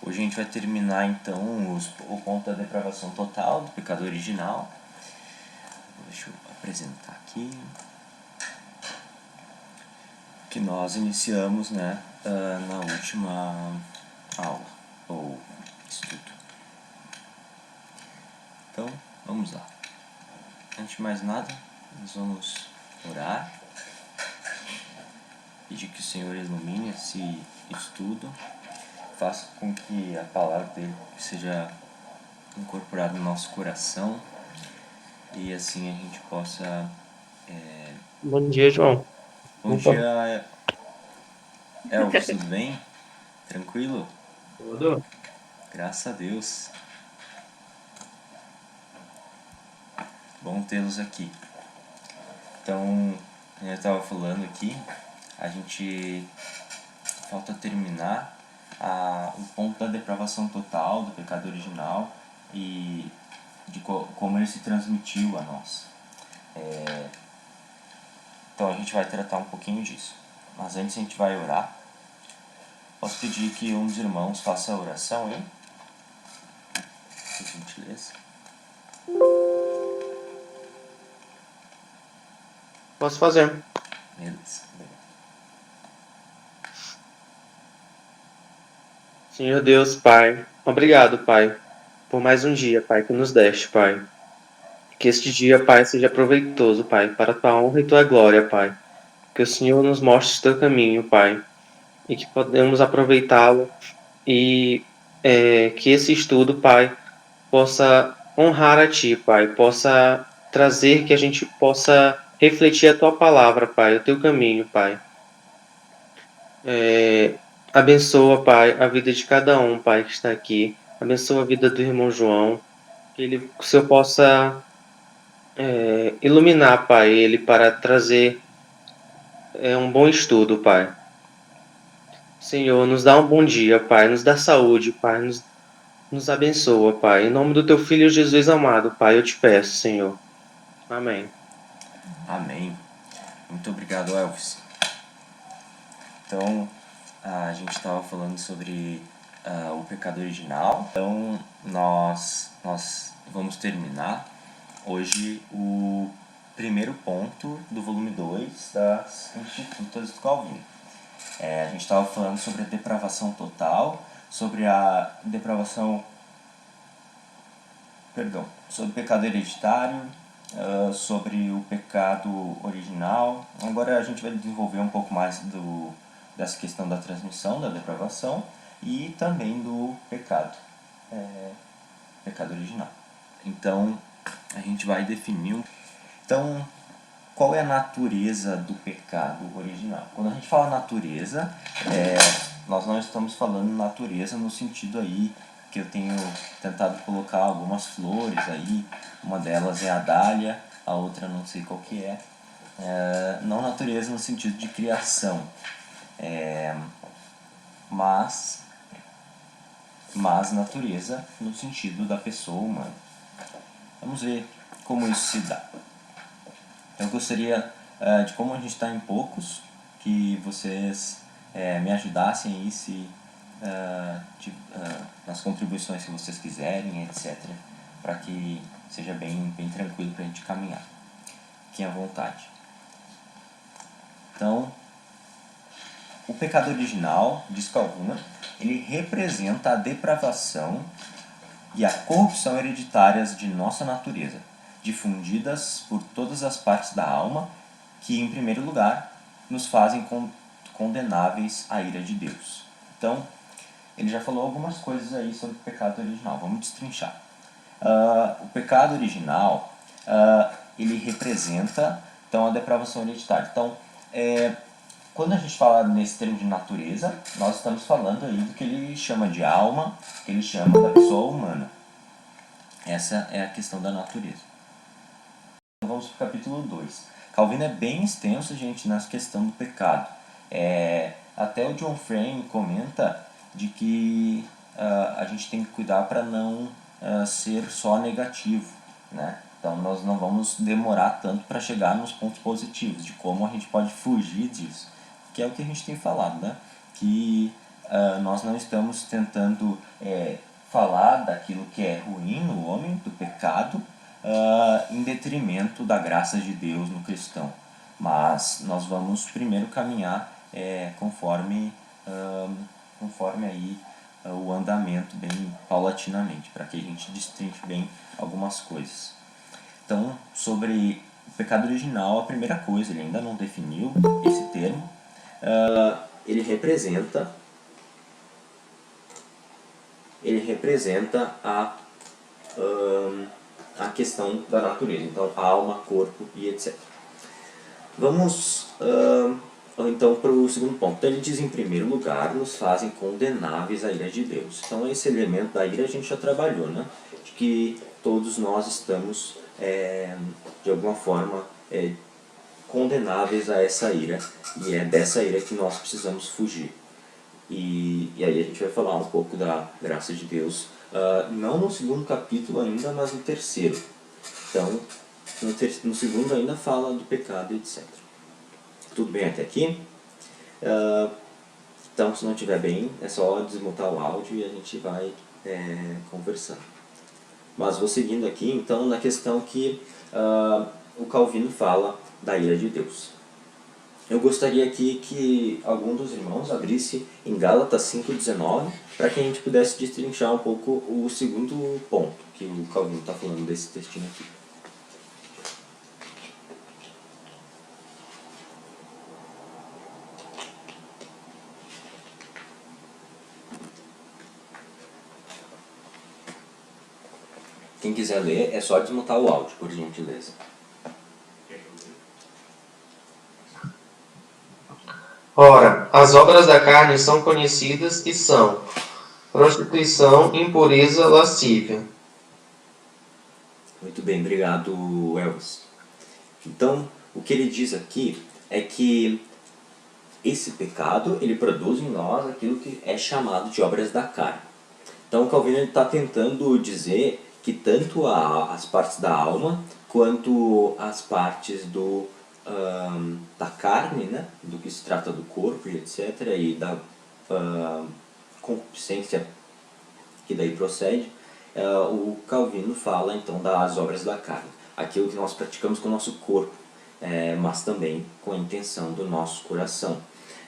Hoje a gente vai terminar então o ponto da depravação total do pecado original. Deixa eu apresentar aqui. Que nós iniciamos, né, na última aula, ou estudo. Então, vamos lá. Antes de mais nada, nós vamos orar. Pedir que o Senhor ilumine esse estudo, faça com que a palavra dele seja incorporada no nosso coração e assim a gente possa... Bom dia, João. Bom Opa, dia, Elvis, tudo bem? Tranquilo? tudo? Graças a Deus. Bom tê-los aqui. Então, eu estava falando aqui, a gente falta terminar o ponto da depravação total, do pecado original e de como ele se transmitiu a nós. Então a gente vai tratar um pouquinho disso. Mas antes a gente vai orar. Posso pedir que um dos irmãos faça a oração, hein? Por gentileza. Posso fazer. Beleza. Senhor Deus, Pai, obrigado, Pai, por mais um dia, Pai, que nos deste, Pai. Que este dia, Pai, seja proveitoso, Pai, para a tua honra e tua glória, Pai. Que o Senhor nos mostre o teu caminho, Pai, e que podemos aproveitá-lo e que esse estudo, Pai, possa honrar a Ti, Pai, possa trazer que a gente possa refletir a tua palavra, Pai, o teu caminho, Pai. Abençoa, Pai, a vida de cada um, Pai, que está aqui. Abençoa a vida do irmão João. Que o Senhor possa iluminar, Pai, ele para trazer um bom estudo, Pai. Senhor, nos dá um bom dia, Pai. Nos dá saúde, Pai. Nos abençoa, Pai. Em nome do Teu Filho Jesus amado, Pai, eu te peço, Senhor. Amém. Amém. Muito obrigado, Elvis. Então, a gente estava falando sobre o pecado original. Então, nós vamos terminar hoje o primeiro ponto do volume 2 das Institutas do Calvino. A gente estava falando sobre a depravação total, sobre a depravação... Perdão, sobre o pecado hereditário, sobre o pecado original. Agora a gente vai desenvolver um pouco mais dessa questão da transmissão, da depravação e também do pecado, pecado original. Então, a gente vai definir... Então, qual é a natureza do pecado original? Quando a gente fala natureza, nós não estamos falando natureza no sentido aí que eu tenho tentado colocar algumas flores aí, uma delas é a dália, a outra não sei qual que é. Não natureza no sentido de criação, mas natureza no sentido da pessoa humana. Vamos ver como isso se dá. Então eu gostaria de, como a gente está em poucos, que vocês me ajudassem aí nas contribuições que vocês quiserem, etc. Para que seja bem tranquilo para a gente caminhar. Fiquem à vontade. Então, o pecado original, diz Calvino, ele representa a depravação e a corrupção hereditárias de nossa natureza, difundidas por todas as partes da alma, que, em primeiro lugar, nos fazem condenáveis à ira de Deus. Então, ele já falou algumas coisas aí sobre o pecado original. Vamos destrinchar. O pecado original, ele representa, então, a depravação hereditária. Então, quando a gente fala nesse termo de natureza, nós estamos falando aí do que ele chama de alma, que ele chama da pessoa humana. Essa é a questão da natureza. Então vamos para o capítulo 2. Calvino é bem extenso, gente, nessa questão do pecado. Até o John Frame comenta de que a gente tem que cuidar para não ser só negativo, né? Então nós não vamos demorar tanto para chegar nos pontos positivos, de como a gente pode fugir disso, que é o que a gente tem falado, né? Que nós não estamos tentando falar daquilo que é ruim no homem, do pecado, em detrimento da graça de Deus no cristão. Mas nós vamos primeiro caminhar conforme aí o andamento bem paulatinamente, para que a gente destrinche bem algumas coisas. Então, sobre o pecado original, a primeira coisa, ele ainda não definiu esse termo, ele representa a questão da natureza, então alma, corpo e etc. Vamos então para o segundo ponto. Então ele diz, em primeiro lugar, nos fazem condenáveis à ira de Deus. Então esse elemento da ira a gente já trabalhou, né? De que todos nós estamos de alguma forma condenáveis a essa ira, e é dessa ira que nós precisamos fugir. E aí a gente vai falar um pouco da graça de Deus, não no segundo capítulo ainda, mas no terceiro. Então, no segundo ainda fala do pecado, etc. Tudo bem até aqui? Então, se não estiver bem, é só desmutar o áudio e a gente vai conversando. Mas vou seguindo aqui, então, na questão que o Calvino fala da ira de Deus. Eu gostaria aqui que algum dos irmãos abrisse em Gálatas 5,19, para que a gente pudesse destrinchar um pouco o segundo ponto que o Calvino está falando desse textinho aqui. Quem quiser ler, é só desmutar o áudio, por gentileza. Ora, as obras da carne são conhecidas e são prostituição, impureza, lascívia. Muito bem, obrigado, Elvis. Então, o que ele diz aqui é que esse pecado, ele produz em nós aquilo que é chamado de obras da carne. Então, o Calvino está tentando dizer que tanto as partes da alma, quanto as partes da carne, né, do que se trata do corpo e etc., e da concupiscência que daí procede, o Calvino fala então das obras da carne, aquilo que nós praticamos com o nosso corpo, mas também com a intenção do nosso coração.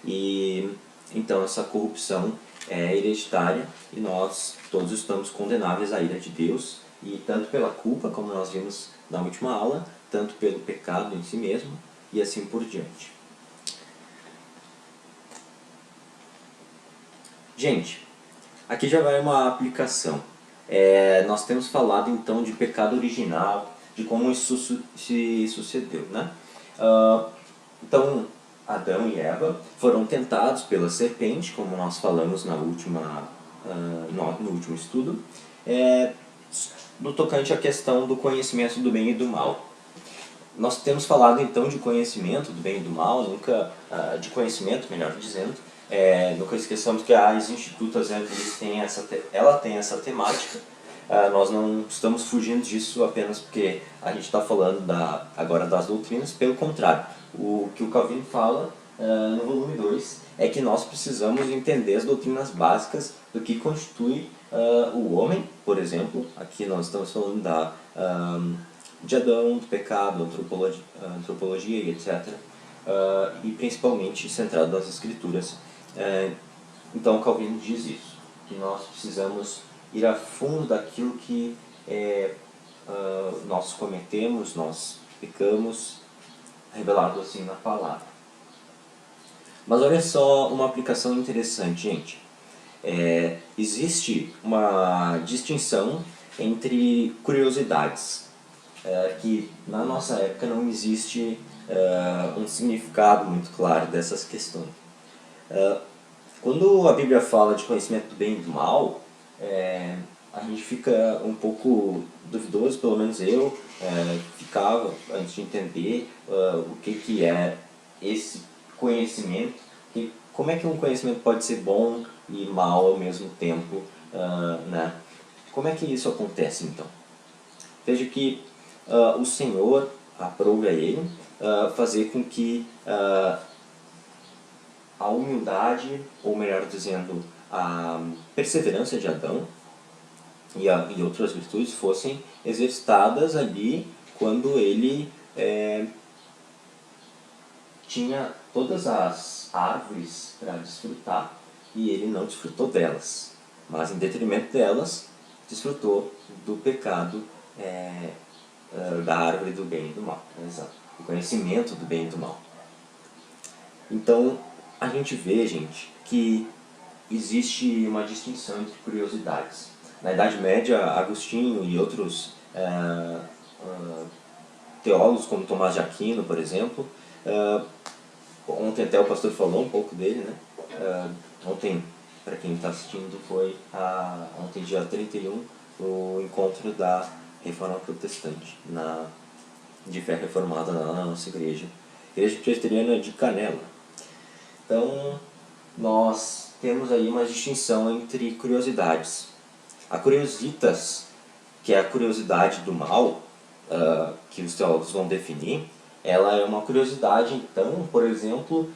E então essa corrupção é hereditária e nós todos estamos condenáveis à ira de Deus, e tanto pela culpa, como nós vimos na última aula, tanto pelo pecado em si mesmo e assim por diante. Gente, aqui já vai uma aplicação. Nós temos falado então de pecado original, de como isso se sucedeu, né? Então, Adão e Eva foram tentados pela serpente, como nós falamos no último estudo, no tocante à questão do conhecimento do bem e do mal. Nós temos falado então de conhecimento do bem e do mal, nunca de conhecimento, melhor dizendo. Nunca esqueçamos que as institutas ela tem essa temática. Nós não estamos fugindo disso apenas porque a gente está falando agora das doutrinas. Pelo contrário, o que o Calvino fala no volume 2 é que nós precisamos entender as doutrinas básicas do que constitui o homem, por exemplo. Aqui nós estamos falando de Adão, do pecado, antropologia e etc. E principalmente centrado nas escrituras. Então Calvino diz isso, que nós precisamos ir a fundo daquilo que nós cometemos, nós pecamos, revelado assim na palavra. Mas olha só uma aplicação interessante, gente. Existe uma distinção entre curiosidades, que na nossa época não existe um significado muito claro dessas questões. Quando a Bíblia fala de conhecimento do bem e do mal, a gente fica um pouco duvidoso, pelo menos eu ficava, antes de entender o que é esse conhecimento, e como é que um conhecimento pode ser bom e mal ao mesmo tempo, né? Como é que isso acontece então? Veja que o Senhor aprove a ele fazer com que a humildade, ou melhor dizendo, a perseverança de Adão e outras virtudes fossem exercitadas ali quando ele tinha todas as árvores para desfrutar e ele não desfrutou delas, mas em detrimento delas desfrutou do pecado da árvore do bem e do mal, exato, o conhecimento do bem e do mal. Então a gente vê, gente, que existe uma distinção entre curiosidades. Na Idade Média, Agostinho e outros teólogos como Tomás de Aquino, por exemplo, ontem até o pastor falou um pouco dele, né? Ontem, para quem está assistindo, foi ontem, dia 31, o encontro da Reforma Protestante, de fé reformada na nossa igreja. Igreja Presbiteriana de Canela. Então, nós temos aí uma distinção entre curiosidades. A curiositas, que é a curiosidade do mal, que os teólogos vão definir, ela é uma curiosidade, então, por exemplo,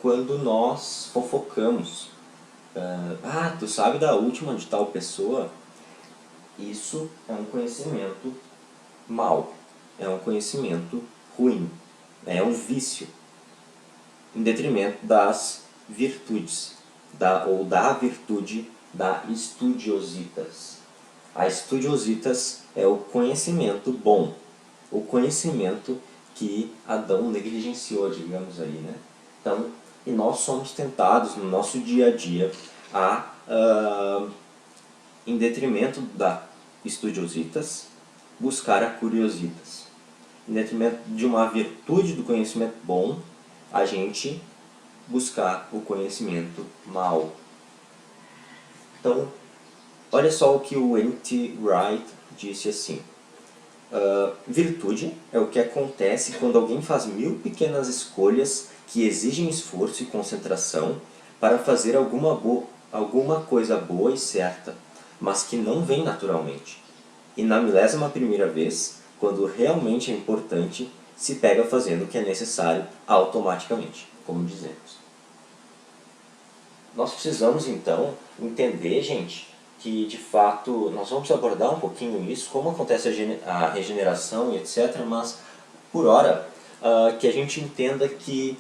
quando nós fofocamos. Tu sabe da última de tal pessoa? Isso é um conhecimento mau, é um conhecimento ruim, é um vício, em detrimento das virtudes, ou da virtude da estudiositas. A estudiositas é o conhecimento bom, o conhecimento que Adão negligenciou, digamos aí, né? Então, e nós somos tentados no nosso dia a dia em detrimento da estudiositas, buscar a curiositas. Em detrimento de uma virtude do conhecimento bom, a gente buscar o conhecimento mau. Então, olha só o que o N.T. Wright disse assim. Virtude é o que acontece quando alguém faz 1000 pequenas escolhas que exigem esforço e concentração para fazer alguma coisa boa e certa, mas que não vem naturalmente. E na 1000ª vez, quando realmente é importante, se pega fazendo o que é necessário automaticamente, como dizemos. Nós precisamos então entender, gente, que de fato nós vamos abordar um pouquinho isso, como acontece a regeneração e etc. Mas por hora que a gente entenda que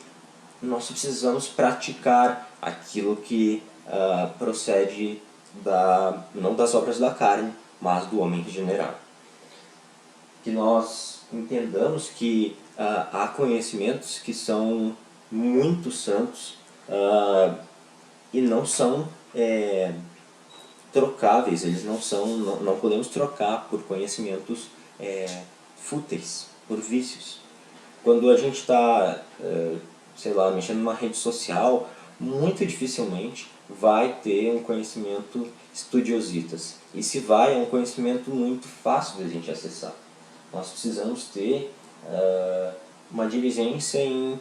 nós precisamos praticar aquilo que procede não das obras da carne, mas do homem regenerado. Que nós entendamos que há conhecimentos que são muito santos e não são trocáveis, eles não podemos trocar por conhecimentos fúteis, por vícios. Quando a gente está, mexendo numa rede social, muito dificilmente vai ter um conhecimento estudiositas. E se vai, é um conhecimento muito fácil de a gente acessar. Nós precisamos ter uma diligência em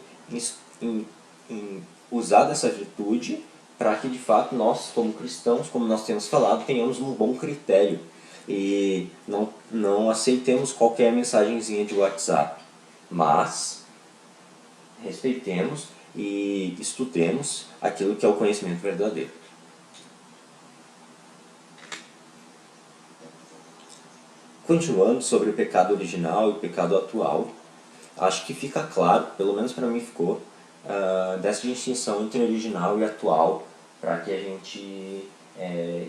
usar dessa virtude para que de fato nós, como cristãos, como nós temos falado, tenhamos um bom critério e não aceitemos qualquer mensagenzinha de WhatsApp, mas respeitemos e estudemos aquilo que é o conhecimento verdadeiro. Continuando sobre o pecado original e o pecado atual, acho que fica claro, pelo menos para mim ficou, dessa distinção entre original e atual, para que a gente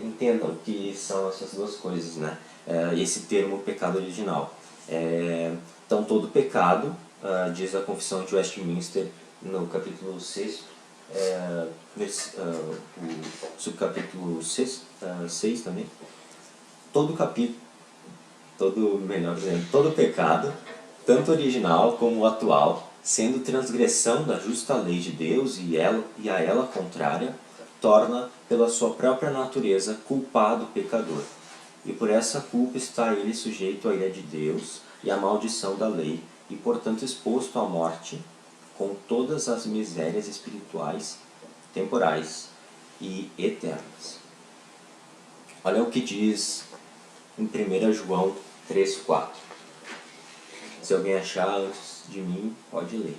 entenda o que são essas duas coisas, né? Esse termo pecado original. Então, todo pecado, diz a Confissão de Westminster no capítulo 6, o subcapítulo 6 também, todo pecado, tanto original como atual, sendo transgressão da justa lei de Deus e a ela contrária, torna, pela sua própria natureza, culpado o pecador. E por essa culpa está ele sujeito à ira de Deus e à maldição da lei, e portanto exposto à morte, com todas as misérias espirituais, temporais e eternas. Olha o que diz em 1 João 3,4. Se alguém achar antes de mim, pode ler.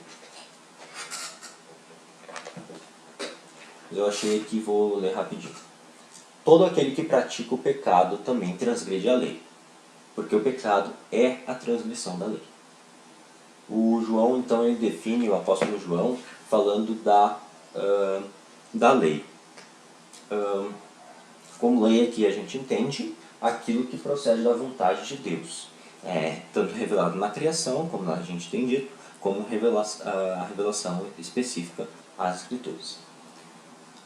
eu achei aqui, vou ler rapidinho. Todo aquele que pratica o pecado também transgride a lei, porque o pecado é a transgressão da lei. O João, então, ele define, o apóstolo João, falando da lei. Como lei aqui a gente entende aquilo que procede da vontade de Deus. Tanto revelado na criação, como a gente tem dito, como a revelação específica às Escrituras.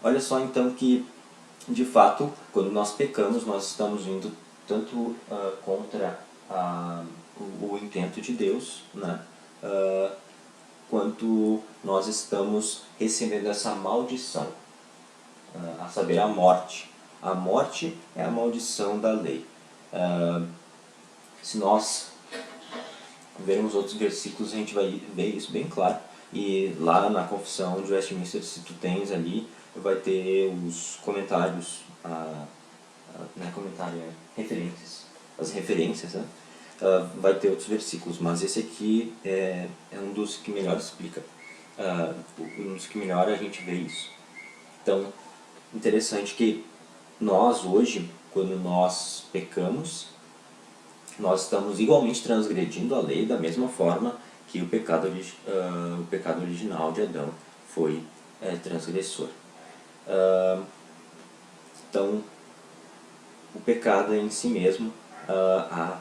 Olha só então que, de fato, quando nós pecamos, nós estamos indo tanto contra o intento de Deus, né? Quanto nós estamos recebendo essa maldição, a saber, a morte. A morte é a maldição da lei. Se nós vermos outros versículos, a gente vai ver isso bem claro. E lá na Confissão de Westminster, se tu tens ali, vai ter os comentários, não é comentário, é referências. As referências, né? Vai ter outros versículos, mas esse aqui é um dos que melhor explica, um dos que melhor a gente vê isso. Então, interessante que nós hoje, quando nós pecamos, nós estamos igualmente transgredindo a lei da mesma forma que o pecado original de Adão foi transgressor. Então, o pecado é em si mesmo a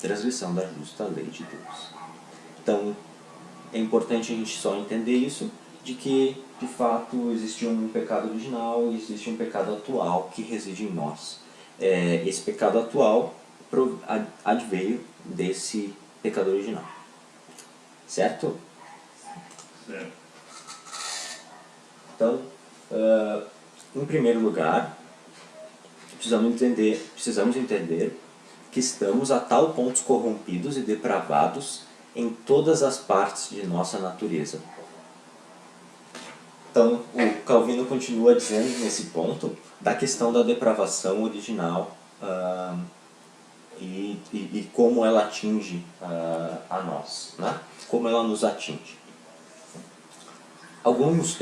transgressão da justa lei de Deus. Então, é importante a gente só entender isso, de que, de fato, existe um pecado original e existe um pecado atual que reside em nós. Esse pecado atual adveio desse pecado original. Certo? Certo. Então, em primeiro lugar, precisamos entender que estamos a tal ponto corrompidos e depravados em todas as partes de nossa natureza. Então, o Calvino continua dizendo nesse ponto da questão da depravação original e como ela atinge a nós, né? Como ela nos atinge. Alguns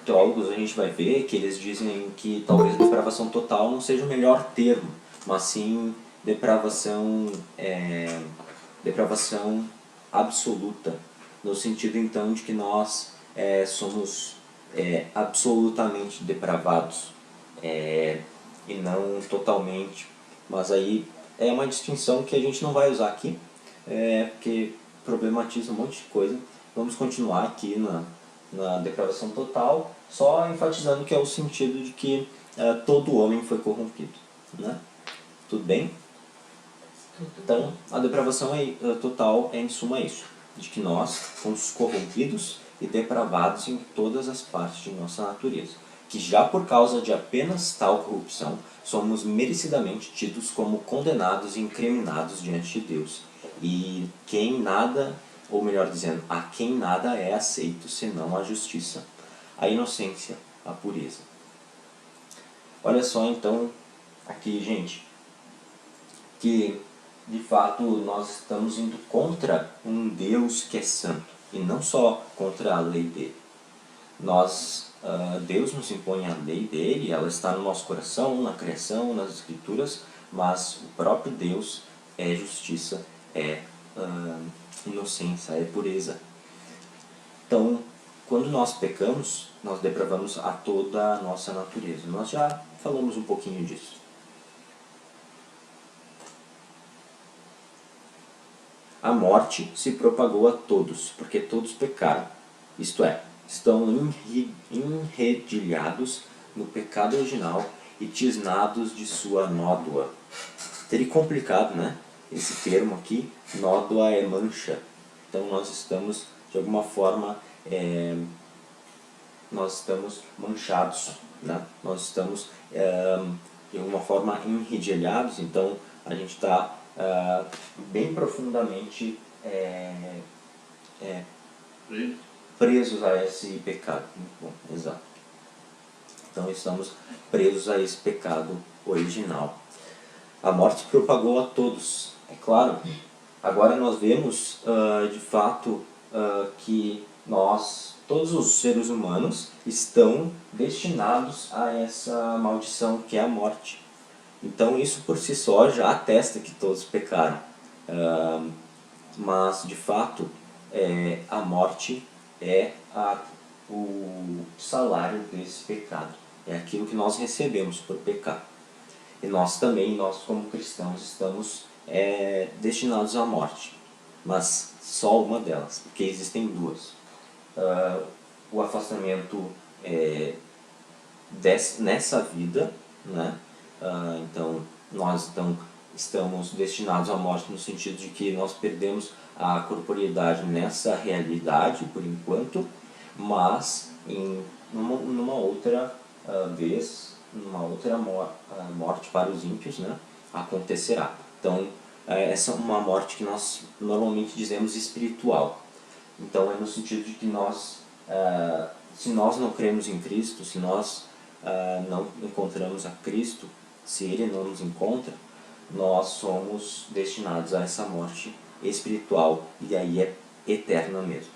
teólogos a gente vai ver que eles dizem que talvez depravação total não seja o melhor termo, mas sim depravação absoluta, no sentido então de que nós somos absolutamente depravados e não totalmente. Mas aí é uma distinção que a gente não vai usar aqui, porque problematiza um monte de coisa. Vamos continuar aqui na depravação total, só enfatizando que é o sentido de que todo homem foi corrompido, né? Tudo bem? Então, a depravação total é em suma isso, de que nós fomos corrompidos e depravados em todas as partes de nossa natureza, que já por causa de apenas tal corrupção, somos merecidamente tidos como condenados e incriminados diante de Deus, e quem nada, ou melhor dizendo, a quem nada é aceito senão a justiça, a inocência, a pureza. Olha só então, aqui gente, que de fato nós estamos indo contra um Deus que é santo, e não só contra a lei dele. Deus nos impõe a lei dele, ela está no nosso coração, na criação, nas escrituras, mas o próprio Deus é justiça, é inocência, é pureza. Então, quando nós pecamos, nós depravamos a toda a nossa natureza. Nós já falamos um pouquinho disso. A morte se propagou a todos, porque todos pecaram. Isto é, estão enredilhados no pecado original e tisnados de sua nódoa. Teria complicado, né? Esse termo aqui, nódoa é mancha. Então nós estamos, de alguma forma, nós estamos manchados, né? Nós estamos, de alguma forma, enredilhados. Então a gente está bem profundamente presos a esse pecado. Muito bom, exato. Então estamos presos a esse pecado original. A morte propagou a todos, é claro. Agora nós vemos, de fato, que nós todos os seres humanos estão destinados a essa maldição que é a morte. Então isso por si só já atesta que todos pecaram. Mas de fato a morte é o salário desse pecado. É aquilo que nós recebemos por pecar. E nós também, nós como cristãos, estamos destinados à morte. Mas só uma delas, porque existem duas. O afastamento nessa vida, né? Então nós estamos destinados à morte no sentido de que nós perdemos a corporeidade nessa realidade por enquanto, mas numa outra vez, numa outra morte para os ímpios, né, acontecerá. Então essa é uma morte que nós normalmente dizemos espiritual. Então é no sentido de que nós, se nós não cremos em Cristo, se nós não encontramos a Cristo, se Ele não nos encontra, nós somos destinados a essa morte espiritual, e aí é eterna mesmo.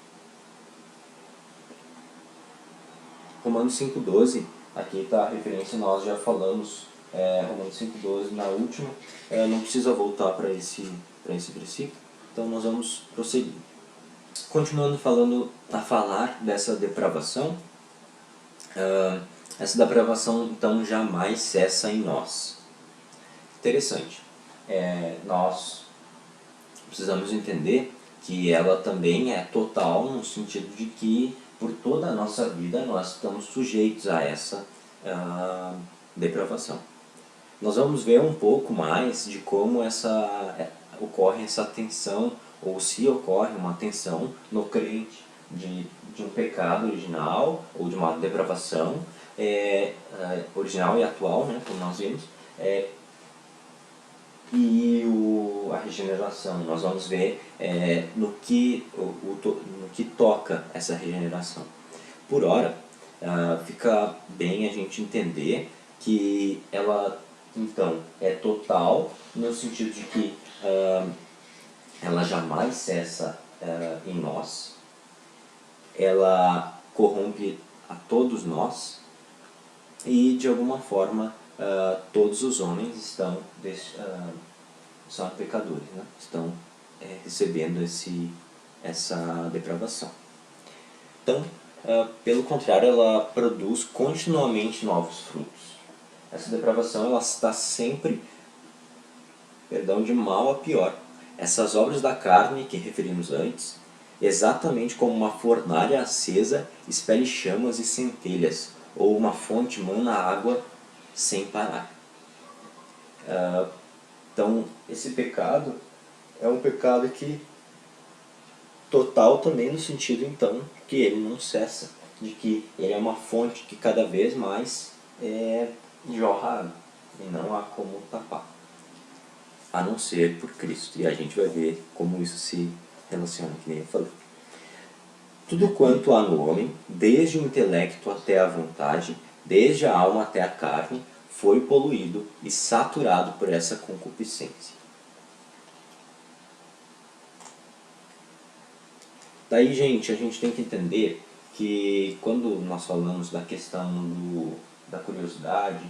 Romanos 5,12, aqui está a referência, nós já falamos Romanos 5,12 na última, não precisa voltar para esse versículo, então nós vamos prosseguir. Continuando a falar dessa depravação, essa depravação então jamais cessa em nós. Interessante. Nós precisamos entender que ela também é total no sentido de que por toda a nossa vida nós estamos sujeitos a essa depravação. Nós vamos ver um pouco mais de como ocorre essa tensão, ou se ocorre uma tensão no crente de um pecado original ou de uma depravação original e atual, né, como nós vimos, e a regeneração. Nós vamos ver no que toca essa regeneração. Por ora, fica bem a gente entender que ela então é total no sentido de que ela jamais cessa em nós, ela corrompe a todos nós e de alguma forma todos os homens são pecadores, né? Estão recebendo essa depravação. Então, pelo contrário, ela produz continuamente novos frutos. Essa depravação ela está sempre, de mal a pior. Essas obras da carne que referimos antes, exatamente como uma fornalha acesa expele chamas e centelhas, ou uma fonte mana água sem parar. Então, esse pecado é um pecado que total também no sentido então que ele não cessa, de que ele é uma fonte que cada vez mais jorra água e não há como tapar, a não ser por Cristo. E a gente vai ver como isso se relaciona, que nem eu falei. Tudo quanto há no homem, desde o intelecto até a vontade, desde a alma até a carne, foi poluído e saturado por essa concupiscência. Daí, gente, a gente tem que entender que quando nós falamos da questão da curiosidade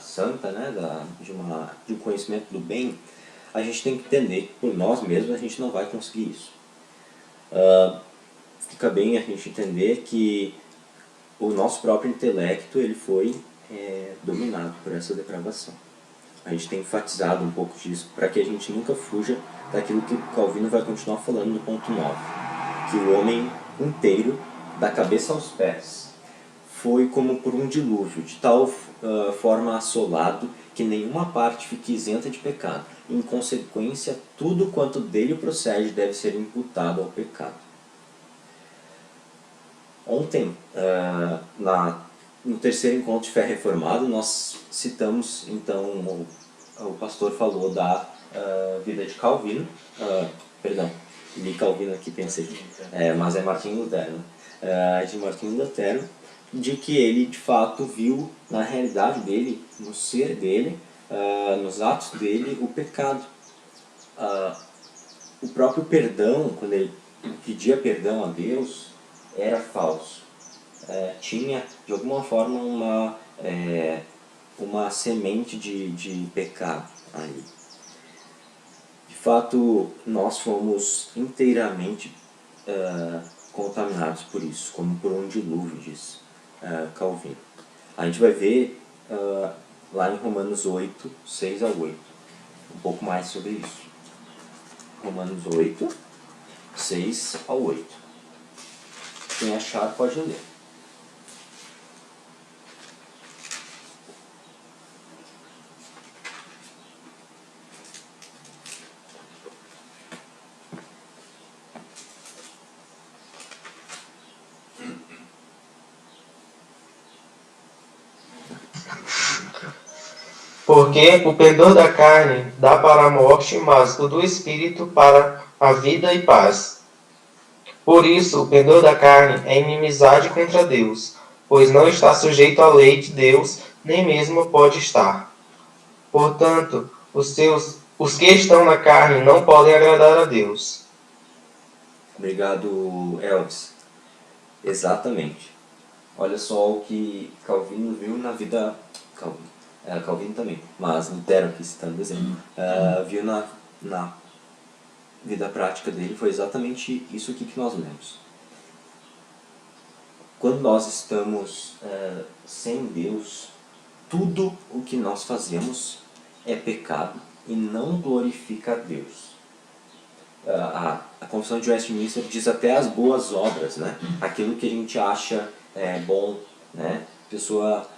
santa, né, de um conhecimento do bem, a gente tem que entender que por nós mesmos a gente não vai conseguir isso. Fica bem a gente entender que o nosso próprio intelecto ele foi dominado por essa depravação. A gente tem enfatizado um pouco disso para que a gente nunca fuja daquilo que Calvino vai continuar falando no ponto 9, que o homem inteiro, da cabeça aos pés, foi como por um dilúvio, de tal forma assolado que nenhuma parte fique isenta de pecado. Em consequência, tudo quanto dele procede deve ser imputado ao pecado. Ontem, no terceiro encontro de fé reformado, nós citamos, então, o pastor falou da vida de Calvino, li Calvino aqui, pensei, mas é Martinho Lutero, de Martinho Lutero, de que ele de fato viu na realidade dele, no ser dele, nos atos dele, o pecado. O próprio perdão, quando ele pedia perdão a Deus, era falso. Tinha, de alguma forma, uma semente de pecado ali. De fato, nós fomos inteiramente contaminados por isso, como por um dilúvio, diz Calvino. A gente vai ver lá em Romanos 8, 6 a 8, um pouco mais sobre isso. Romanos 8, 6 a 8. Quem achar pode ler. Porque o pendor da carne dá para a morte, mas o do espírito para a vida e paz. Por isso, o pendor da carne é inimizade contra Deus, pois não está sujeito à lei de Deus, nem mesmo pode estar. Portanto, os que estão na carne não podem agradar a Deus. Obrigado, Elvis. Exatamente. Olha só o que Calvino viu na vida. Calvino também, mas Lutero, aqui citando exemplo, viu na vida prática dele, foi exatamente isso aqui que nós lemos. Quando nós estamos sem Deus, tudo o que nós fazemos é pecado e não glorifica a Deus. A Confissão de Westminster diz até as boas obras, né? Aquilo que a gente acha bom, né? A pessoa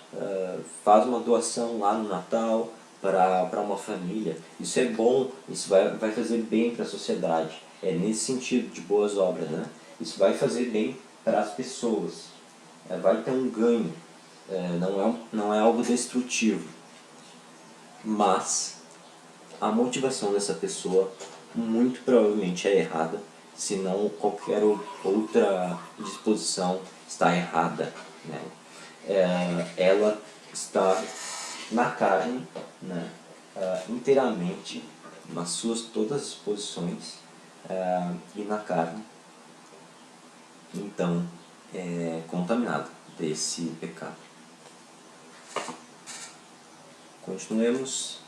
faz uma doação lá no Natal para uma família. Isso é bom, isso vai fazer bem para a sociedade. É nesse sentido de boas obras, né? Isso vai fazer bem para as pessoas. Vai ter um ganho. Não é algo destrutivo. Mas a motivação dessa pessoa muito provavelmente é errada, se não qualquer outra disposição está errada, né? Ela está na carne, né? Inteiramente, nas suas todas as posições e na carne, então é contaminada desse pecado. Continuemos.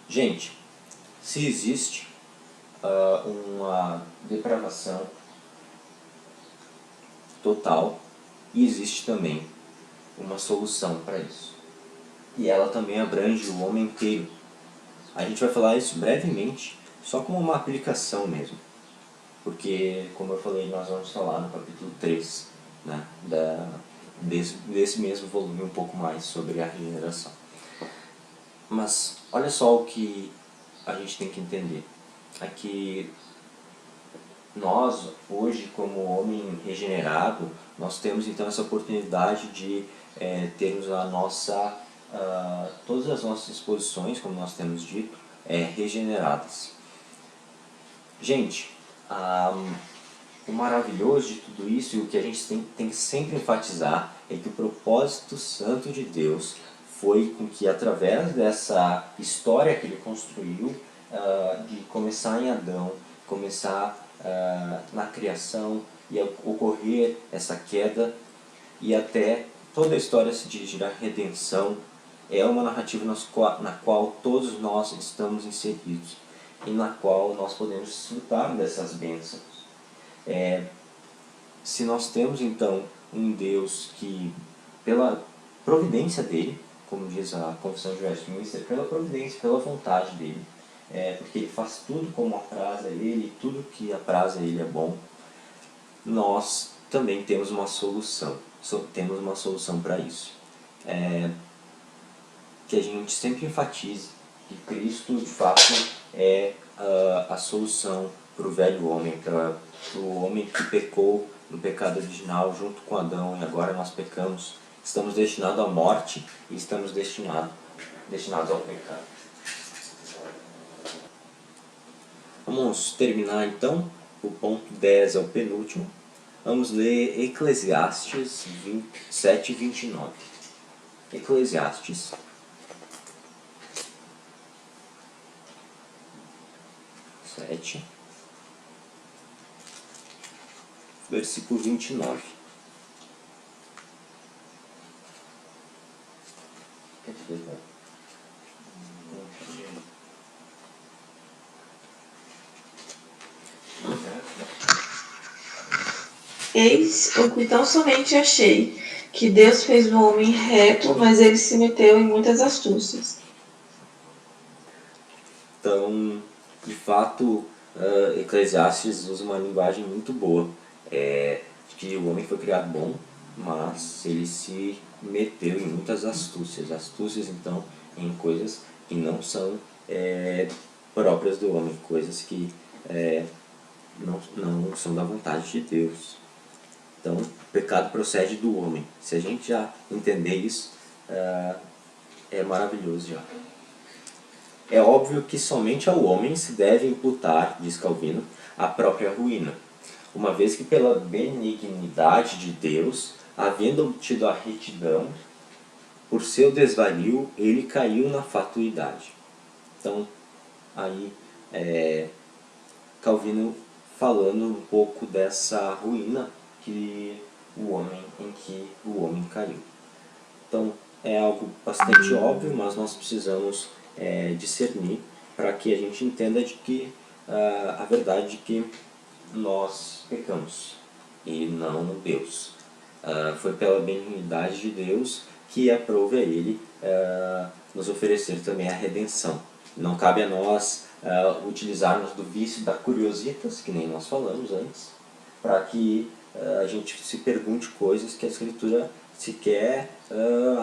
Gente, se existe uma depravação total, e existe também uma solução para isso. E ela também abrange o homem inteiro. A gente vai falar isso brevemente, só como uma aplicação mesmo. Porque, como eu falei, nós vamos falar no capítulo 3, né, desse mesmo volume um pouco mais sobre a regeneração. Mas olha só o que a gente tem que entender. É que nós, hoje, como homem regenerado, nós temos então essa oportunidade de termos todas as nossas disposições, como nós temos dito, regeneradas. Gente, o maravilhoso de tudo isso e o que a gente tem que sempre enfatizar é que o propósito santo de Deus foi com que, através dessa história que ele construiu, de começar em Adão, começar na criação e ocorrer essa queda e até toda a história se dirigir à redenção, é uma narrativa na qual todos nós estamos inseridos e na qual nós podemos desfrutar dessas bênçãos. Se nós temos então um Deus que, pela providência dele, como diz a Confissão de Westminster, pela providência, pela vontade dele, porque ele faz tudo como apraz a ele, tudo que apraz a ele é bom, nós também temos uma solução. Temos uma solução para isso. Que a gente sempre enfatize que Cristo, de fato, é a solução para o velho homem, para o homem que pecou no pecado original junto com Adão e agora nós pecamos. Estamos destinados à morte e estamos destinados ao pecado. Vamos terminar então. O ponto 10 é o penúltimo. Vamos ler Eclesiastes 7, 29. Eclesiastes 7, versículo 29. Eis o que tão somente achei, que Deus fez o homem reto, mas ele se meteu em muitas astúcias. Então, de fato, Eclesiastes usa uma linguagem muito boa, de que o homem foi criado bom, mas ele se meteu em muitas astúcias. Astúcias, então, em coisas que não são próprias do homem, coisas que não são da vontade de Deus. Então, o pecado procede do homem. Se a gente já entender isso, é maravilhoso já. É óbvio que somente ao homem se deve imputar, diz Calvino, a própria ruína, uma vez que pela benignidade de Deus, havendo obtido a retidão, por seu desvario, ele caiu na fatuidade. Então, aí, Calvino falando um pouco dessa ruína em que o homem caiu. Então, é algo bastante óbvio, mas nós precisamos discernir para que a gente entenda de que a verdade de que nós pecamos e não Deus. Foi pela benignidade de Deus que aprove a Ele nos oferecer também a redenção. Não cabe a nós utilizarmos do vício da curiositas, que nem nós falamos antes, para que a gente se pergunte coisas que a Escritura sequer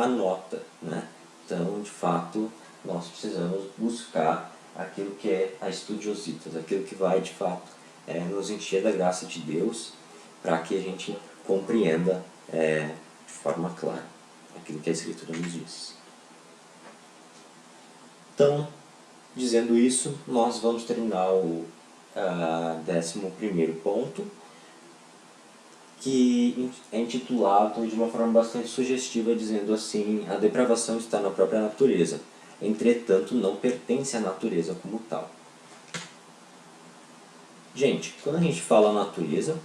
anota, né? Então, de fato, nós precisamos buscar aquilo que é a estudiositas, aquilo que vai, de fato, nos encher da graça de Deus, para que a gente compreenda de forma clara aquilo que a Escritura nos diz. Então, dizendo isso, nós vamos terminar o 11º ponto, que é intitulado de uma forma bastante sugestiva, dizendo assim: a depravação está na própria natureza, entretanto não pertence à natureza como tal. Gente, quando a gente fala natureza,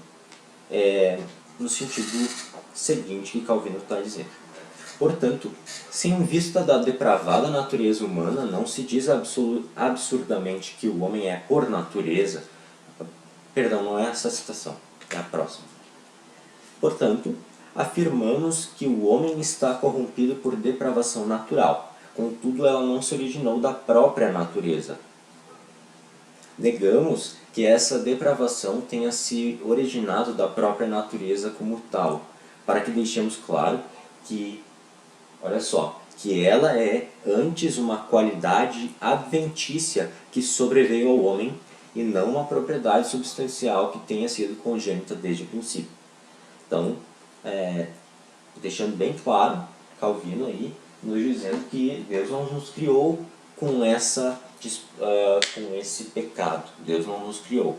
é no sentido seguinte que Calvino está dizendo. Portanto, se em vista da depravada natureza humana não se diz absurdamente que o homem é por natureza, perdão, não é essa a citação, é a próxima. Portanto, afirmamos que o homem está corrompido por depravação natural, contudo ela não se originou da própria natureza. Negamos que essa depravação tenha se originado da própria natureza como tal, para que deixemos claro que, olha só, que ela é antes uma qualidade adventícia que sobreveio ao homem e não uma propriedade substancial que tenha sido congênita desde o princípio. Então, deixando bem claro, Calvino aí, nos dizendo que Deus não nos criou com esse pecado. Deus não nos criou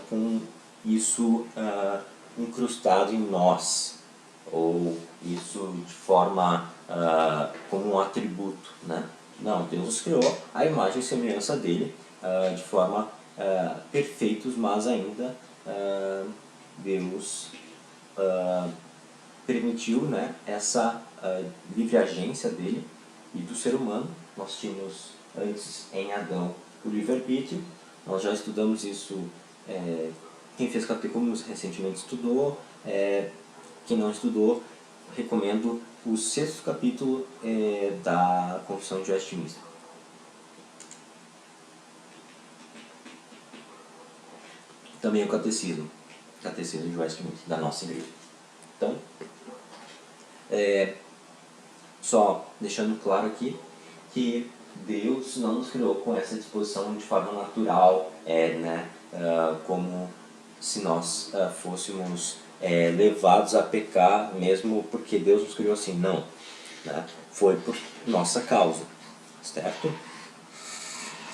com isso incrustado em nós, ou isso de forma como um atributo, né? Não, Deus nos criou à imagem e semelhança dele, de forma perfeitos, mas ainda Deus permitiu, né, essa livre agência dele e do ser humano. Nós tínhamos antes em Adão o livre-arbítrio, nós já estudamos isso, quem fez catecúmenos recentemente estudou, quem não estudou, recomendo o 6º capítulo da Confissão de Westminster. Também o Catecismo de Westminster, da nossa igreja. Então, só deixando claro aqui que Deus não nos criou com essa disposição de forma natural, como se nós fôssemos levados a pecar mesmo porque Deus nos criou assim. Não, né? Foi por nossa causa, certo?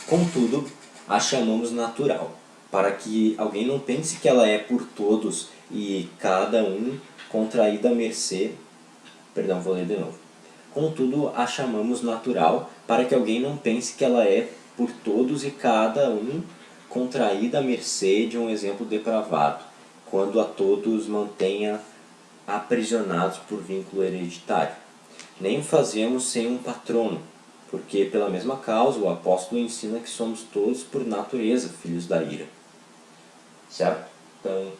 Contudo, a chamamos natural, para que alguém não pense que ela é por todos e cada um contraída à mercê. Perdão, vou ler de novo. Contudo, a chamamos natural, para que alguém não pense que ela é por todos e cada um contraída à mercê de um exemplo depravado, quando a todos mantenha aprisionados por vínculo hereditário. Nem o fazemos sem um patrono, porque pela mesma causa o apóstolo ensina que somos todos por natureza filhos da ira. Certo? Então,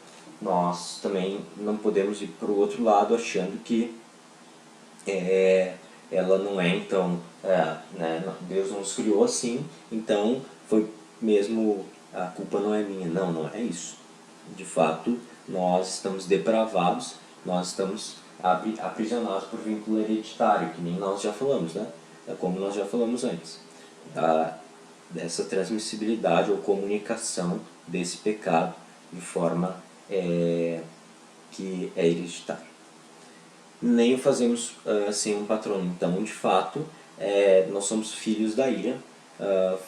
nós também não podemos ir para o outro lado achando que ela não é, então, né, Deus nos criou assim, então foi mesmo, a culpa não é minha. Não, não é isso. De fato, nós estamos depravados, nós estamos aprisionados por vínculo hereditário, que nem nós já falamos, né? Como nós já falamos antes. Dessa transmissibilidade ou comunicação desse pecado de forma que é hereditária. Nem o fazemos sem um patrono. Então, de fato, nós somos filhos da ira,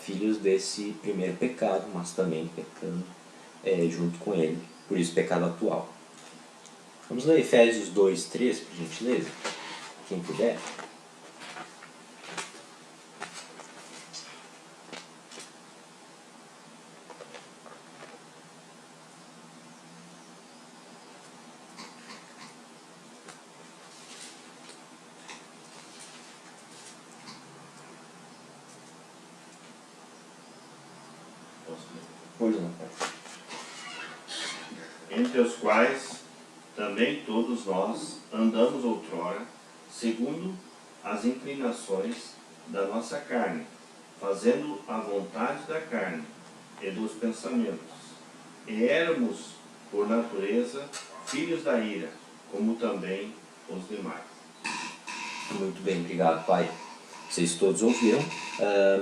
filhos desse primeiro pecado, mas também pecando junto com ele, por isso pecado atual. Vamos ler Efésios 2:3, por gentileza, quem puder. Pois não, pai. Entre os quais também todos nós andamos outrora, segundo as inclinações da nossa carne, fazendo a vontade da carne e dos pensamentos. E éramos, por natureza, filhos da ira, como também os demais. Muito bem, obrigado, pai. Vocês todos ouviram,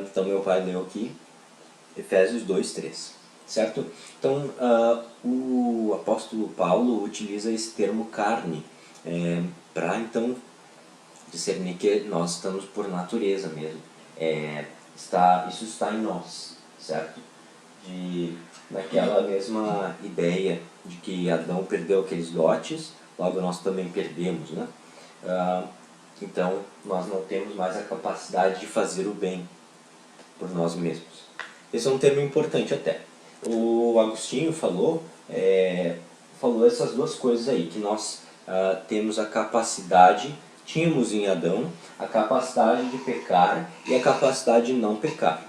então meu pai leu aqui Efésios 2:3, certo? Então, o apóstolo Paulo utiliza esse termo carne para, então, discernir que nós estamos por natureza mesmo. Isso está em nós, certo? Daquela mesma ideia de que Adão perdeu aqueles dotes, logo nós também perdemos, né? Então, nós não temos mais a capacidade de fazer o bem por nós mesmos. Esse é um termo importante até. O Agostinho falou essas duas coisas aí, que nós temos a capacidade, tínhamos em Adão, a capacidade de pecar e a capacidade de não pecar.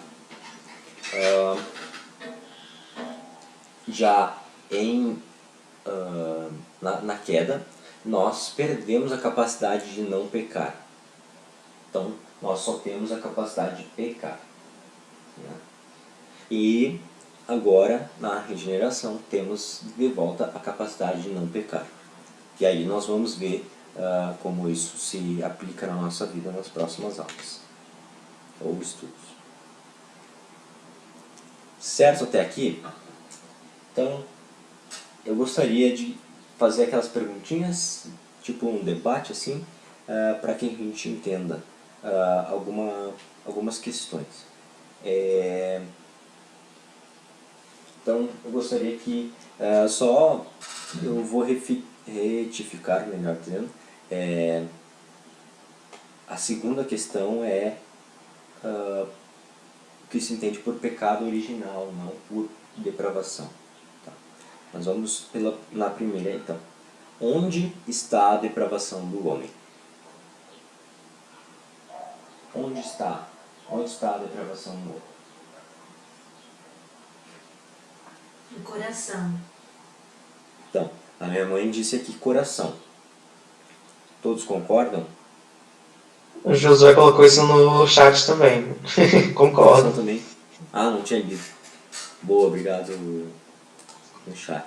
Já na queda, nós perdemos a capacidade de não pecar. Então, nós só temos a capacidade de pecar, né? E agora, na regeneração, temos de volta a capacidade de não pecar. E aí nós vamos ver como isso se aplica na nossa vida nas próximas aulas ou estudos. Certo até aqui? Então, eu gostaria de fazer aquelas perguntinhas, tipo um debate assim, para que a gente entenda algumas questões. Então, eu gostaria que eu vou retificar, melhor dizendo, a segunda questão é o que se entende por pecado original, não por depravação. Tá? Mas vamos na primeira então. Onde está a depravação do homem? Onde está? Onde está a depravação do homem? No coração. Então, a minha mãe disse aqui coração. Todos concordam? O Josué colocou isso no chat também. Coração Concordo. também? Ah, não tinha lido. Boa, obrigado no chat.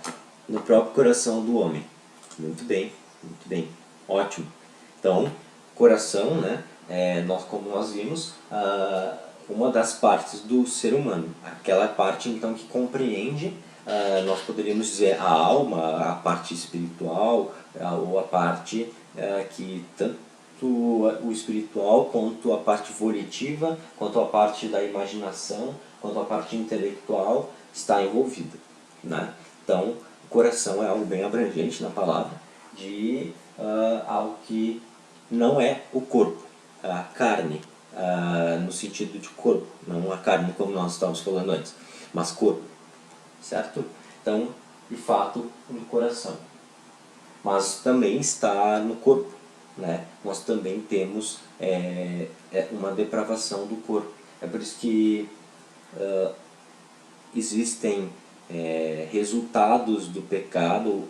No próprio coração do homem. Muito bem, ótimo. Então, coração, né, como nós vimos, uma das partes do ser humano. Aquela parte, então, que compreende, nós poderíamos dizer, a alma, a parte espiritual, ou a parte que tanto o espiritual, quanto a parte volitiva, quanto a parte da imaginação, quanto a parte intelectual está envolvida, né? Então, o coração é algo bem abrangente na palavra, de algo que não é o corpo, a carne, no sentido de corpo, não a carne como nós estávamos falando antes, mas corpo, certo? Então, de fato no coração, mas também está no corpo, né? Nós também temos uma depravação do corpo. É por isso que existem resultados do pecado,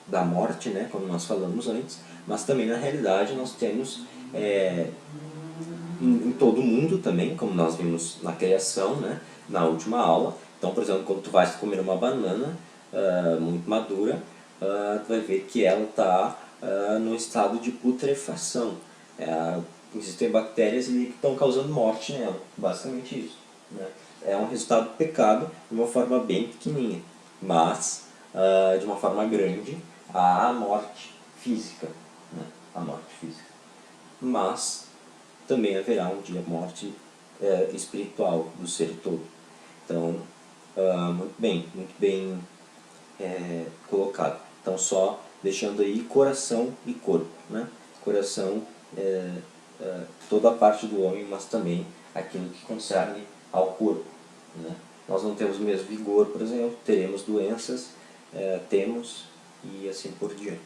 da morte, né? Como nós falamos antes, mas também na realidade nós temos em todo mundo também, como nós vimos na criação, né? Na última aula. Então, por exemplo, quando tu vais comer uma banana muito madura, tu vai ver que ela está no estado de putrefação. Existem bactérias ali que estão causando morte nela, basicamente isso, né? É um resultado do pecado de uma forma bem pequenininha, mas de uma forma grande há a morte física, né? A morte física. Mas também haverá um dia morte espiritual do ser todo. Então, muito bem colocado. Então, só deixando aí coração e corpo, né? Coração, toda a parte do homem, mas também aquilo que concerne ao corpo, né? Nós não temos o mesmo vigor, por exemplo, teremos doenças, temos, e assim por diante.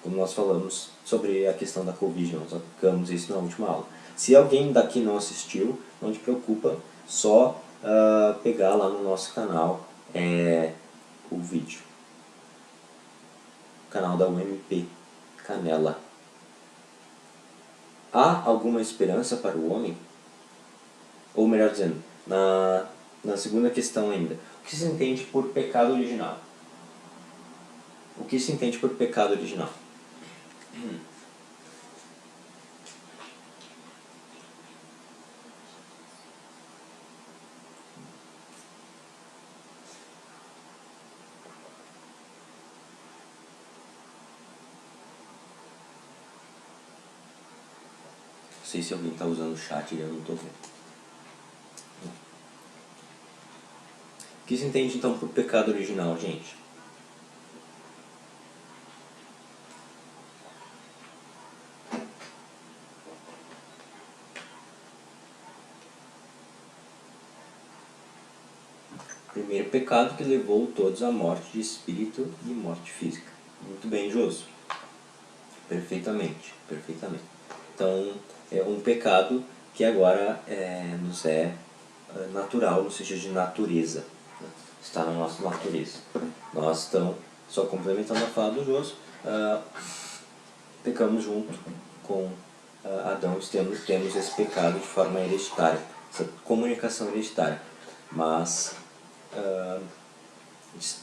Como nós falamos sobre a questão da Covid, nós aplicamos isso na última aula. Se alguém daqui não assistiu, não te preocupa, só pegar lá no nosso canal o vídeo. O canal da UMP Canela. Há alguma esperança para o homem? Ou melhor dizendo, na segunda questão ainda, o que se entende por pecado original? O que se entende por pecado original? Não sei se alguém está usando o chat e eu não estou vendo. O que se entende então por pecado original, gente? Primeiro pecado que levou todos à morte de espírito e morte física. Muito bem, Joso. Perfeitamente, perfeitamente. Então, é um pecado que agora nos é natural, no sentido de natureza. Né? Está na nossa natureza. Nós estamos, só complementando a fala do Joso, pecamos junto com Adão, temos esse pecado de forma hereditária, essa comunicação hereditária. Mas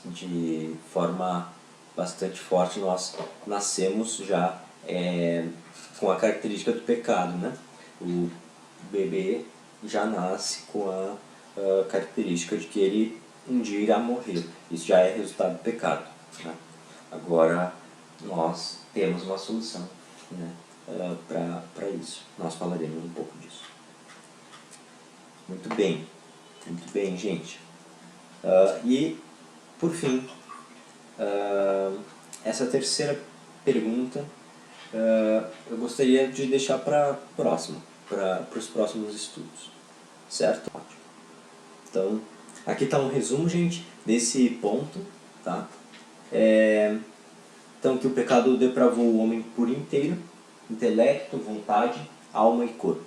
de forma bastante forte nós nascemos já com a característica do pecado, né? O bebê já nasce com a característica de que ele um dia irá morrer. Isso já é resultado do pecado, né? Agora nós temos uma solução, né, para isso. Nós falaremos um pouco disso. Muito bem, gente. E, por fim, essa terceira pergunta eu gostaria de deixar para os próximos estudos, certo? Então, aqui está um resumo, gente, desse ponto, tá? Então, que o pecado depravou o homem por inteiro, intelecto, vontade, alma e corpo,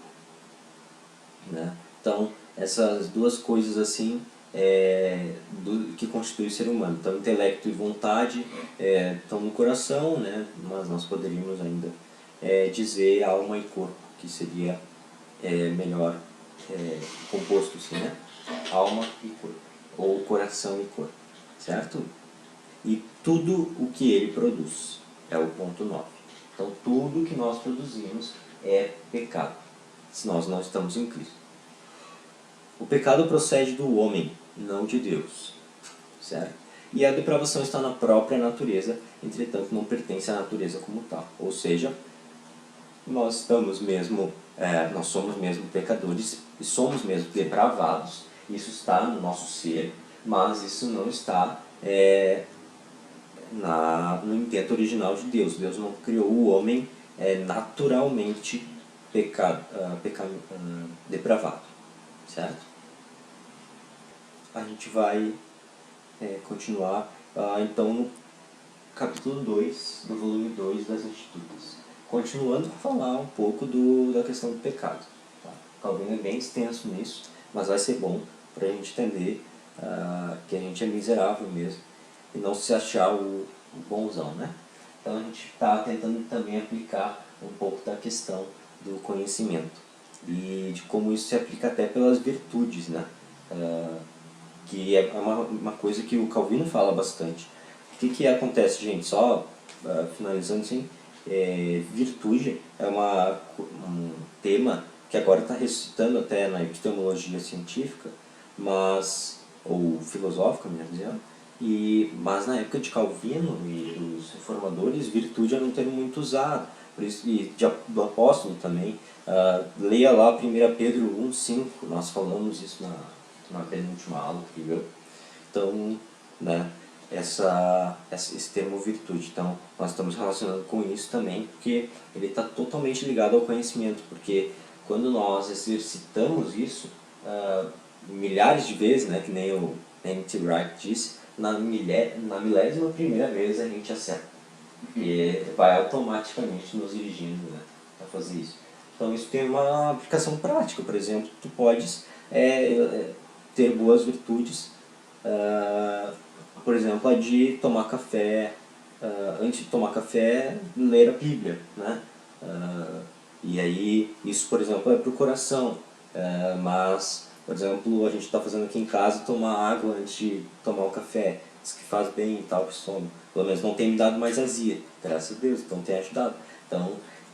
né? Então, essas duas coisas assim que constituem o ser humano. Então, intelecto e vontade estão no coração, né? Mas nós poderíamos ainda dizer alma e corpo, que seria melhor composto assim, né? Alma e corpo, ou coração e corpo, certo? E tudo o que ele produz, é o ponto 9. Então, tudo que nós produzimos é pecado, se nós não estamos em Cristo. O pecado procede do homem, não de Deus, certo? E a depravação está na própria natureza, entretanto não pertence à natureza como tal. Ou seja, nós somos mesmo pecadores e somos mesmo depravados. Isso está no nosso ser, mas isso não está no intento original de Deus. Deus não criou o homem naturalmente depravado, certo? A gente vai continuar então no capítulo 2 do volume 2 das Institutas. Continuando a falar um pouco da questão do pecado. Tá? Calvino é bem extenso nisso, mas vai ser bom para a gente entender que a gente é miserável mesmo e não se achar o bonzão, né? Então a gente está tentando também aplicar um pouco da questão do conhecimento e de como isso se aplica até pelas virtudes, né? Que é uma coisa que o Calvino fala bastante. O que acontece, gente? Só finalizando assim, virtude é um tema que agora está ressuscitando até na epistemologia científica, ou filosófica, melhor dizendo, mas na época de Calvino e dos reformadores, virtude era um termo muito usado, por isso, do apóstolo também. Leia lá 1 Pedro 1,5, nós falamos isso na penúltima aula, viu? Então, né, esse termo virtude. Então, nós estamos relacionando com isso também, porque ele está totalmente ligado ao conhecimento, porque quando nós exercitamos isso, milhares de vezes, né, que nem o N.T. Wright disse, na milésima primeira vez a gente acerta. E vai automaticamente nos dirigindo, né, a fazer isso. Então isso tem uma aplicação prática. Por exemplo, tu podes ter boas virtudes, por exemplo, a de tomar café, antes de tomar café, ler a Bíblia, né? E aí, isso, por exemplo, é para o coração, mas, por exemplo, a gente está fazendo aqui em casa tomar água antes de tomar o café, diz que faz bem e tal, para o estômago. Pelo menos não tem me dado mais azia, graças a Deus, então tem ajudado. Então,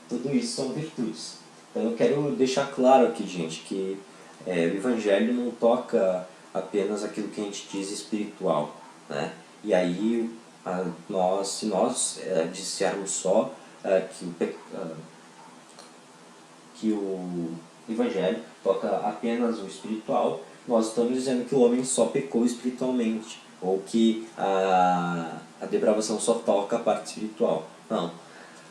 tudo isso são virtudes. Então eu quero deixar claro aqui, gente, que o Evangelho não toca apenas aquilo que a gente diz espiritual, né? E aí, se nós dissermos só que o Evangelho toca apenas o espiritual, nós estamos dizendo que o homem só pecou espiritualmente, ou que a depravação só toca a parte espiritual. Não.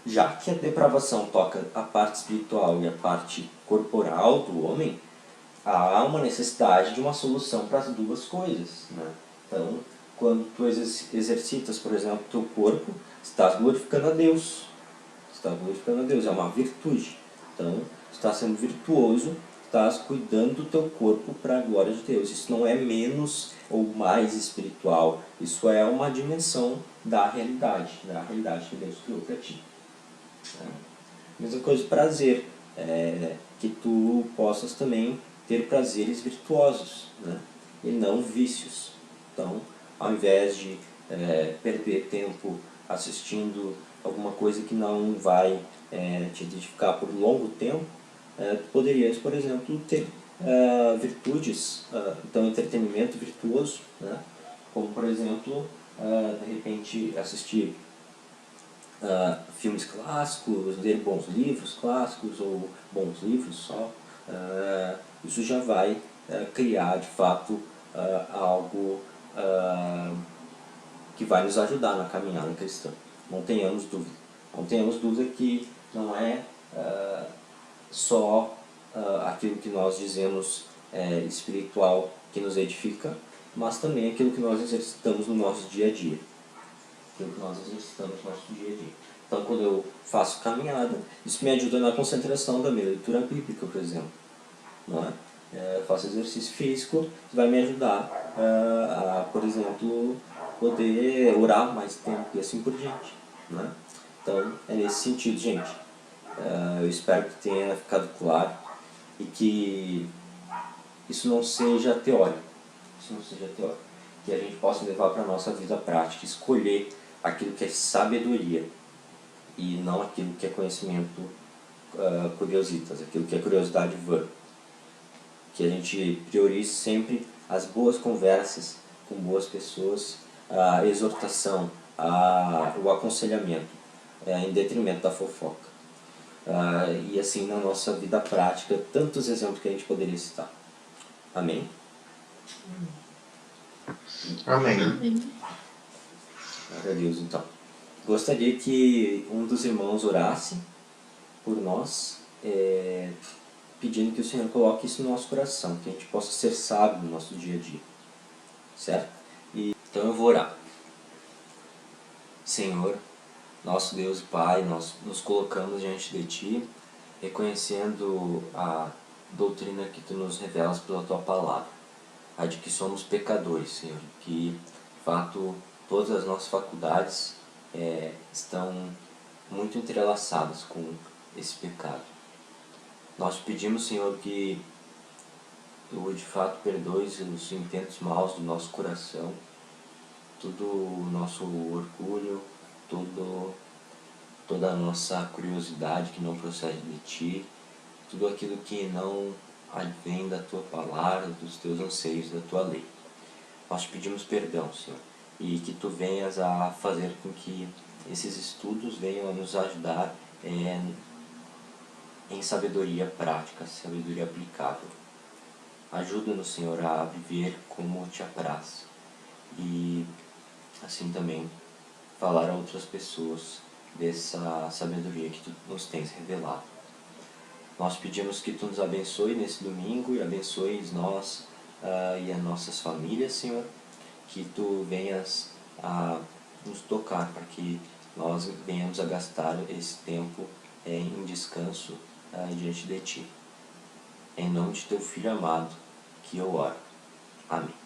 Já que a depravação toca a parte espiritual e a parte corporal do homem, há uma necessidade de uma solução para as duas coisas, né? Então, quando tu exercitas, por exemplo, teu corpo, estás glorificando a Deus. Estás glorificando a Deus, é uma virtude. Então, estás sendo virtuoso, estás cuidando do teu corpo para a glória de Deus. Isso não é menos ou mais espiritual, isso é uma dimensão da realidade que Deus criou para ti. Mesma coisa, prazer, que tu possas também ter prazeres virtuosos, né? E não vícios. Então, ao invés de perder tempo assistindo alguma coisa que não vai te edificar por longo tempo, tu poderias, por exemplo, ter virtudes, então entretenimento virtuoso, né? Como, por exemplo, de repente assistir filmes clássicos, ler bons livros clássicos ou bons livros só. Isso já vai criar de fato algo que vai nos ajudar na caminhada cristã. Não tenhamos dúvida. Não tenhamos dúvida que não é só aquilo que nós dizemos espiritual que nos edifica, mas também aquilo que nós exercitamos no nosso dia a dia. Aquilo que nós exercitamos no nosso dia a dia. Então, quando eu faço caminhada, isso me ajuda na concentração da minha leitura bíblica, por exemplo. Não é? Eu faço exercício físico, isso vai me ajudar a, por exemplo, poder orar mais tempo e assim por diante. Não é? Então, é nesse sentido, gente. Eu espero que tenha ficado claro e que isso não seja teórico. Que a gente possa levar para a nossa vida prática, escolher aquilo que é sabedoria e não aquilo que é conhecimento curiositas, aquilo que é curiosidade vã. Que a gente priorize sempre as boas conversas com boas pessoas, a exortação, o aconselhamento, em detrimento da fofoca. E assim na nossa vida prática, tantos exemplos que a gente poderia citar. Amém? Amém. Glória a Deus, então. Gostaria que um dos irmãos orasse por nós, pedindo que o Senhor coloque isso no nosso coração, que a gente possa ser sábio no nosso dia a dia, certo? E Então eu vou orar. Senhor, nosso Deus e Pai, nós nos colocamos diante de Ti, reconhecendo a doutrina que Tu nos revelas pela Tua palavra, a de que somos pecadores, Senhor, que, de fato, todas as nossas faculdades estão muito entrelaçadas com esse pecado. Nós pedimos, Senhor, que Tu, de fato, perdoes os intentos maus do nosso coração, todo o nosso orgulho, toda a nossa curiosidade que não procede de Ti, tudo aquilo que não advém da Tua palavra, dos Teus anseios, da Tua lei. Nós te pedimos perdão, Senhor, e que Tu venhas a fazer com que esses estudos venham a nos ajudar em sabedoria prática, sabedoria aplicável. Ajuda-nos, Senhor, a viver como Te apraz e assim também falar a outras pessoas dessa sabedoria que Tu nos tens revelado. Nós pedimos que Tu nos abençoe nesse domingo e abençoes nós e as nossas famílias, Senhor, que Tu venhas a nos tocar para que nós venhamos a gastar esse tempo em descanso diante de Ti. Em nome de Teu Filho amado, que eu oro. Amém.